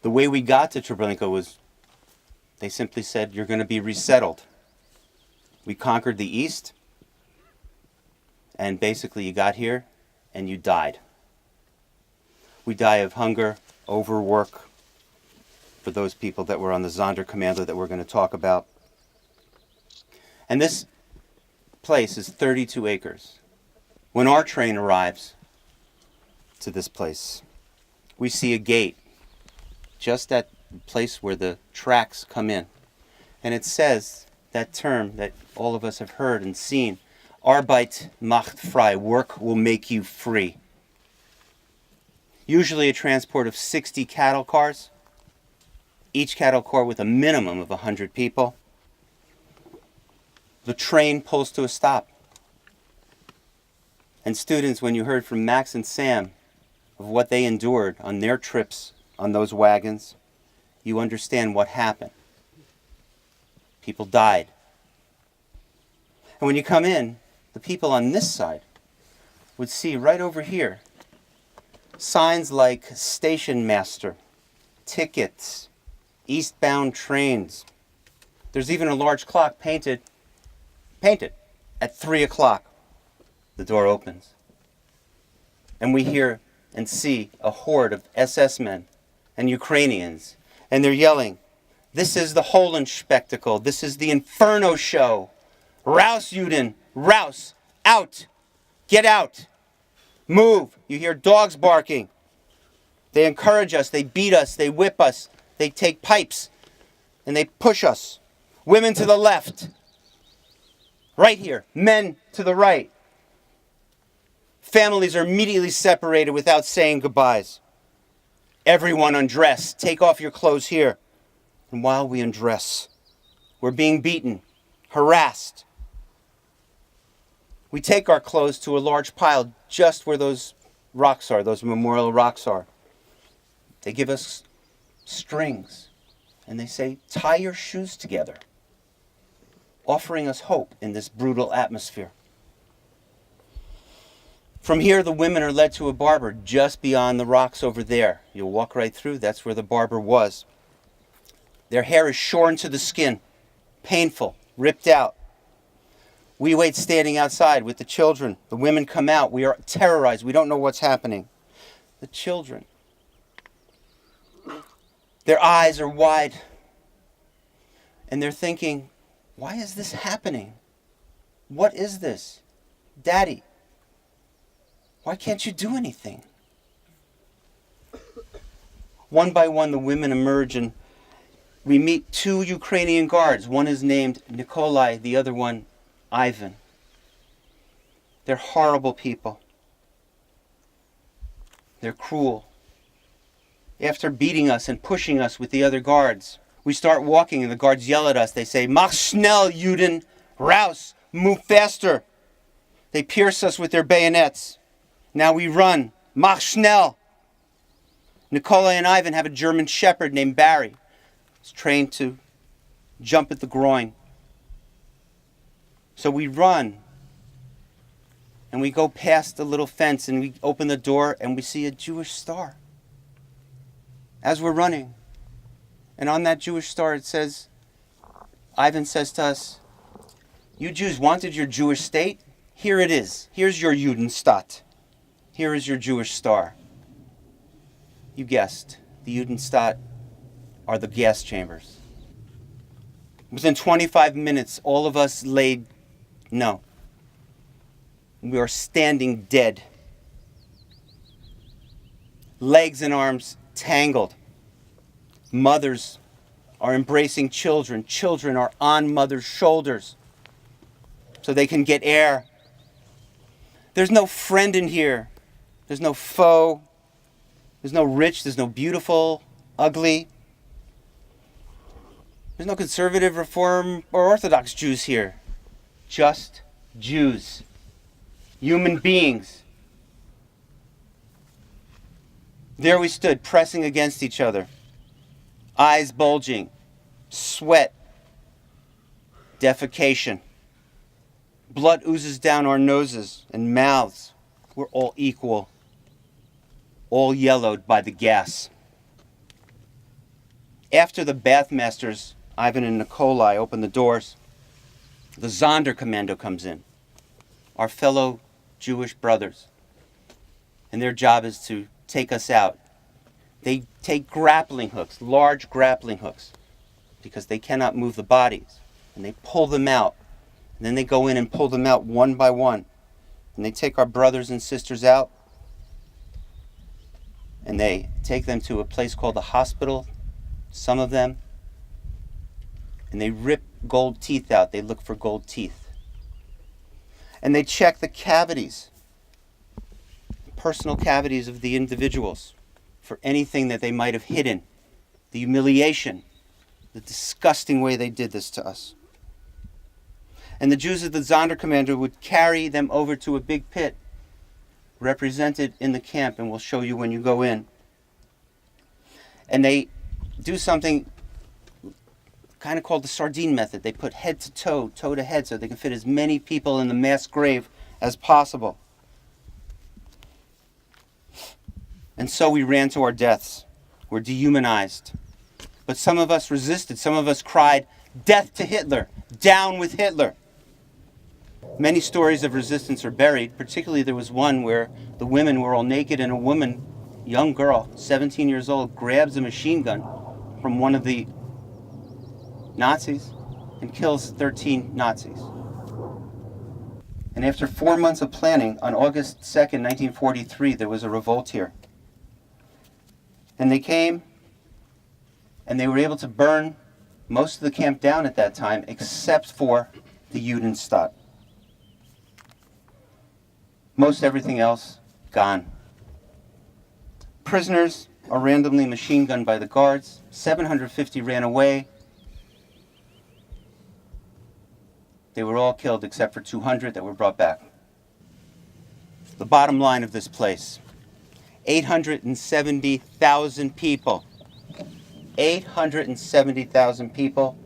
The way we got to Treblinka was, they simply said, you're going to be resettled. We conquered the East, and basically you got here and you died. We die of hunger, overwork, for those people that were on the Sonderkommando that we're going to talk about. And this place is 32 acres. When our train arrives to this place, we see a gate just at the place where the tracks come in. And it says that term that all of us have heard and seen, Arbeit macht frei, work will make you free. Usually a transport of 60 cattle cars, each cattle car with a minimum of 100 people. The train pulls to a stop. And students, when you heard from Max and Sam of what they endured on their trips on those wagons, you understand what happened. People died. And when you come in, the people on this side would see right over here signs like station master, tickets, eastbound trains. There's even a large clock painted at 3 o'clock. The door opens. And we hear and see a horde of SS men and Ukrainians. And they're yelling, "This is the Holland spectacle. This is the Inferno show. Raus, Juden, raus, out, get out, move." You hear dogs barking. They encourage us, they beat us, they whip us, they take pipes, and they push us. Women to the left. Right here, men to the right. Families are immediately separated without saying goodbyes. Everyone undress. Take off your clothes here. And while we undress, we're being beaten, harassed. We take our clothes to a large pile just where those rocks are, those memorial rocks are. They give us strings and they say, tie your shoes together, offering us hope in this brutal atmosphere. From here, the women are led to a barber just beyond the rocks over there. You'll walk right through, that's where the barber was. Their hair is shorn to the skin, painful, ripped out. We wait standing outside with the children. The women come out. We are terrorized. We don't know what's happening. The children, their eyes are wide. And they're thinking, why is this happening? What is this? Daddy, why can't you do anything? One by one, the women emerge and we meet 2 Ukrainian guards. One is named Nikolai, the other one Ivan. They're horrible people. They're cruel. After beating us and pushing us with the other guards, we start walking and the guards yell at us. They say, "Mach schnell, Juden, raus, move faster." They pierce us with their bayonets. Now we run, "Mach schnell." Nikolai and Ivan have a German shepherd named Barry. He's trained to jump at the groin. So we run, and we go past the little fence, and we open the door, and we see a Jewish star. As we're running, and on that Jewish star it says, Ivan says to us, "You Jews wanted your Jewish state? Here it is. Here's your Judenstadt. Here is your Jewish star." You guessed, the Judenstadt are the gas chambers. Within 25 minutes, all of us laid, no. We are standing dead. Legs and arms tangled. Mothers are embracing children. Children are on mothers' shoulders so they can get air. There's no friend in here. There's no foe. There's no rich. There's no beautiful, ugly. There's no conservative, reform, or Orthodox Jews here. Just Jews. Human beings. There we stood, pressing against each other. Eyes bulging. Sweat. Defecation. Blood oozes down our noses and mouths. We're all equal. All yellowed by the gas. After the bathmasters, Ivan and Nikolai, open the doors, the Sonderkommando comes in, our fellow Jewish brothers. And their job is to take us out. They take grappling hooks, large grappling hooks, because they cannot move the bodies. And they pull them out. And then they go in and pull them out one by one. And they take our brothers and sisters out. And they take them to a place called the hospital, some of them. And they rip gold teeth out. They look for gold teeth. And they check the cavities, personal cavities of the individuals, for anything that they might have hidden. The humiliation, the disgusting way they did this to us. And the Jews of the Sonderkommando would carry them over to a big pit represented in the camp, and we'll show you when you go in. And they do something kind of called the sardine method. They put head to toe, toe to head, so they can fit as many people in the mass grave as possible. And so we ran to our deaths. We're dehumanized. But some of us resisted. Some of us cried, "Death to Hitler! Down with Hitler!" Many stories of resistance are buried. Particularly there was one where the women were all naked and a woman, young girl, 17 years old, grabs a machine gun from one of the Nazis and kills 13 Nazis. And after 4 months of planning, on August 2nd, 1943, there was a revolt here. And they came, and they were able to burn most of the camp down at that time, except for the Judenstadt. Most everything else, gone. Prisoners are randomly machine gunned by the guards. 750 ran away. They were all killed except for 200 that were brought back. The bottom line of this place, 870,000 people. 870,000 people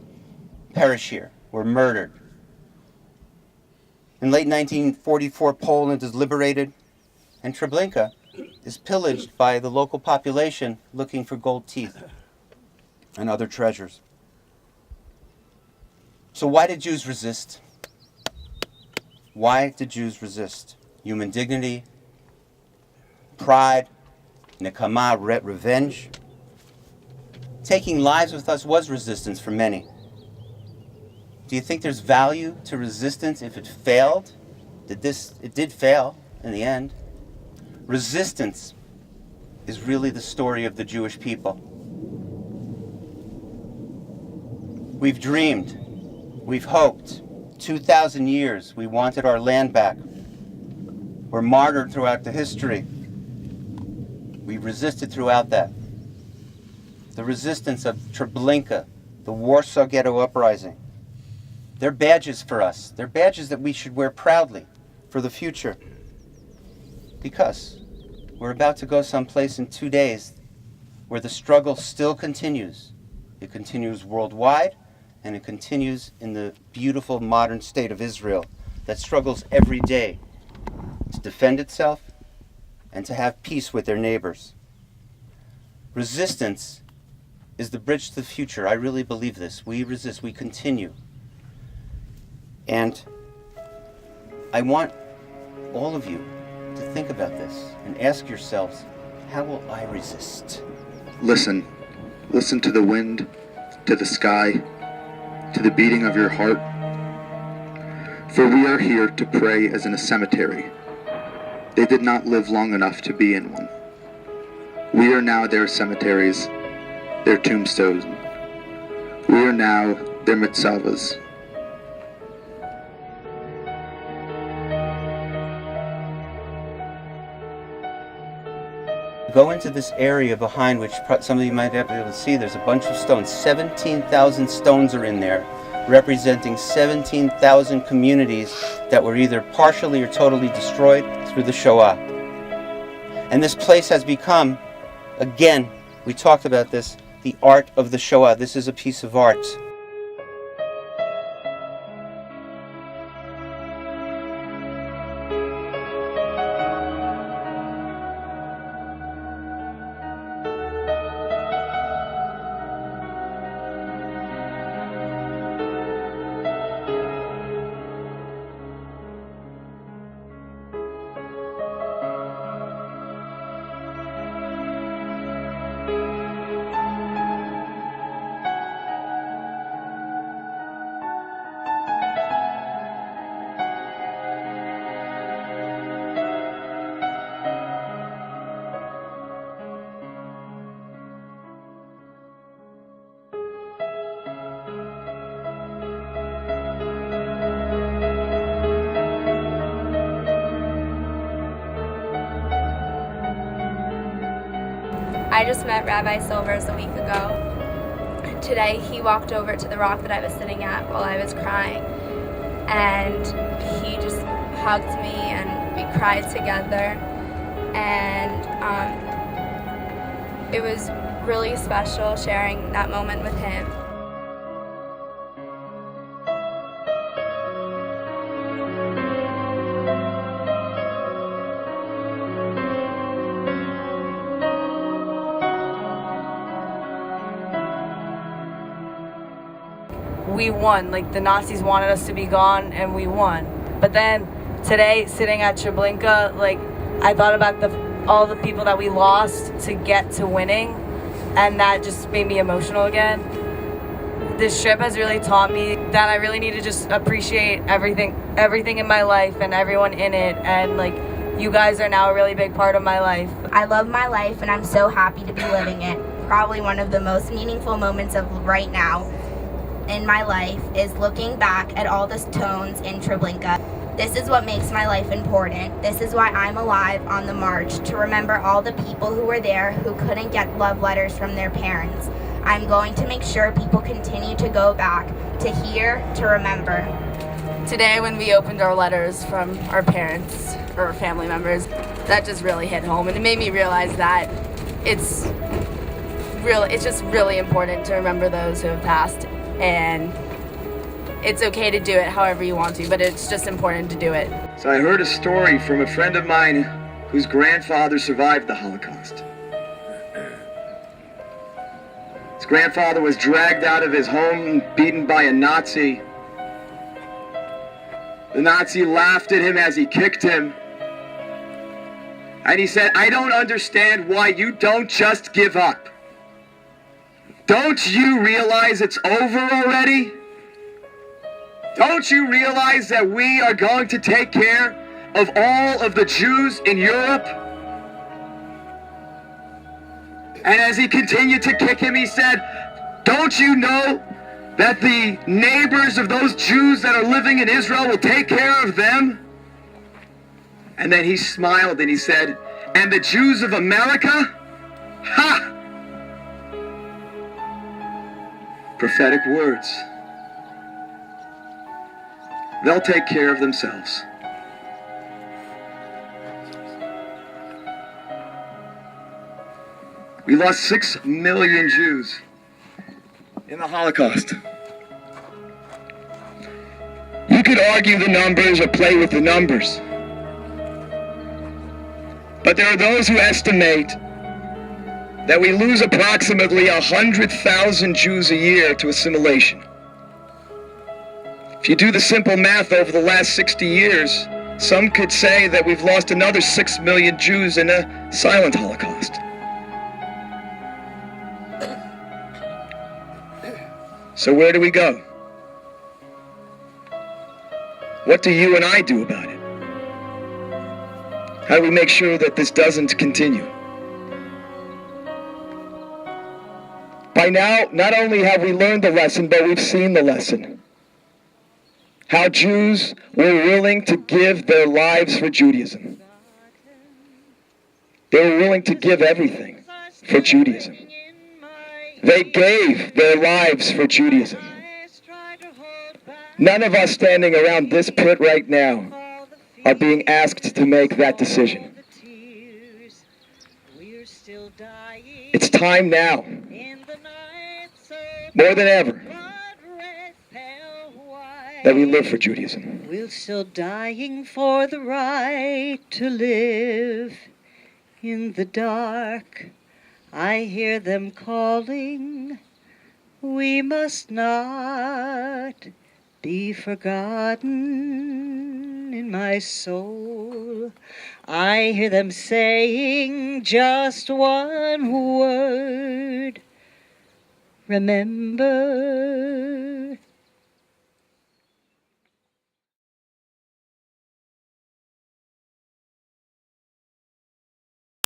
perish here, were murdered. In late 1944, Poland is liberated, and Treblinka is pillaged by the local population looking for gold teeth and other treasures. So why did Jews resist? Why did Jews resist? Human dignity, pride, nekama, revenge. Taking lives with us was resistance for many. Do you think there's value to resistance if it failed? It did fail in the end. Resistance is really the story of the Jewish people. We've dreamed, we've hoped. 2,000 years we wanted our land back. We're martyred throughout the history. We resisted throughout that. The resistance of Treblinka, the Warsaw Ghetto Uprising. They're badges for us. They're badges that we should wear proudly for the future. Because we're about to go someplace in 2 days where the struggle still continues. It continues worldwide, and it continues in the beautiful modern state of Israel that struggles every day to defend itself and to have peace with their neighbors. Resistance is the bridge to the future. I really believe this. We resist, we continue. And I want all of you to think about this and ask yourselves, how will I resist? Listen. Listen to the wind, to the sky, to the beating of your heart. For we are here to pray as in a cemetery. They did not live long enough to be in one. We are now their cemeteries, their tombstones. We are now their mitzvahs. Go into this area behind which some of you might be able to see. There's a bunch of stones. 17,000 stones are in there, representing 17,000 communities that were either partially or totally destroyed through the Shoah. And this place has become, again, we talked about this, the art of the Shoah. This is a piece of art. I just met Rabbi Silvers a week ago. Today he walked over to the rock that I was sitting at while I was crying, and he just hugged me and we cried together, and it was really special sharing that moment with him. We won. Like, the Nazis wanted us to be gone, and we won. But then today, sitting at Treblinka, like, I thought about all the people that we lost to get to winning, and that just made me emotional again. This trip has really taught me that I really need to just appreciate everything in my life and everyone in it, and like, you guys are now a really big part of my life. I love my life and I'm so happy to be living it. Probably one of the most meaningful moments of right now in my life is looking back at all the stones in Treblinka. This is what makes my life important. This is why I'm alive on the march, to remember all the people who were there who couldn't get love letters from their parents. I'm going to make sure people continue to go back, to hear, to remember. Today, when we opened our letters from our parents or family members, that just really hit home, and it made me realize that it's just really important to remember those who have passed. And it's okay to do it however you want to, but it's just important to do it. So I heard a story from a friend of mine whose grandfather survived the Holocaust. His grandfather was dragged out of his home, beaten by a Nazi. The Nazi laughed at him as he kicked him. And he said, "I don't understand why you don't just give up. Don't you realize it's over already? Don't you realize that we are going to take care of all of the Jews in Europe?" And as he continued to kick him, he said, "Don't you know that the neighbors of those Jews that are living in Israel will take care of them?" And then he smiled and he said, "And the Jews of America? Ha!" Prophetic words. They'll take care of themselves. We lost 6 million Jews in the Holocaust. You could argue the numbers or play with the numbers. But there are those who estimate that we lose approximately 100,000 Jews a year to assimilation. If you do the simple math over the last 60 years, some could say that we've lost another 6 million Jews in a silent Holocaust. So where do we go? What do you and I do about it? How do we make sure that this doesn't continue? By now, not only have we learned the lesson, but we've seen the lesson. How Jews were willing to give their lives for Judaism. They were willing to give everything for Judaism. They gave their lives for Judaism. None of us standing around this pit right now are being asked to make that decision. It's time now, more than ever, that we live for Judaism. We're still dying for the right to live in the dark. I hear them calling. We must not be forgotten in my soul. I hear them saying just one word. Remember.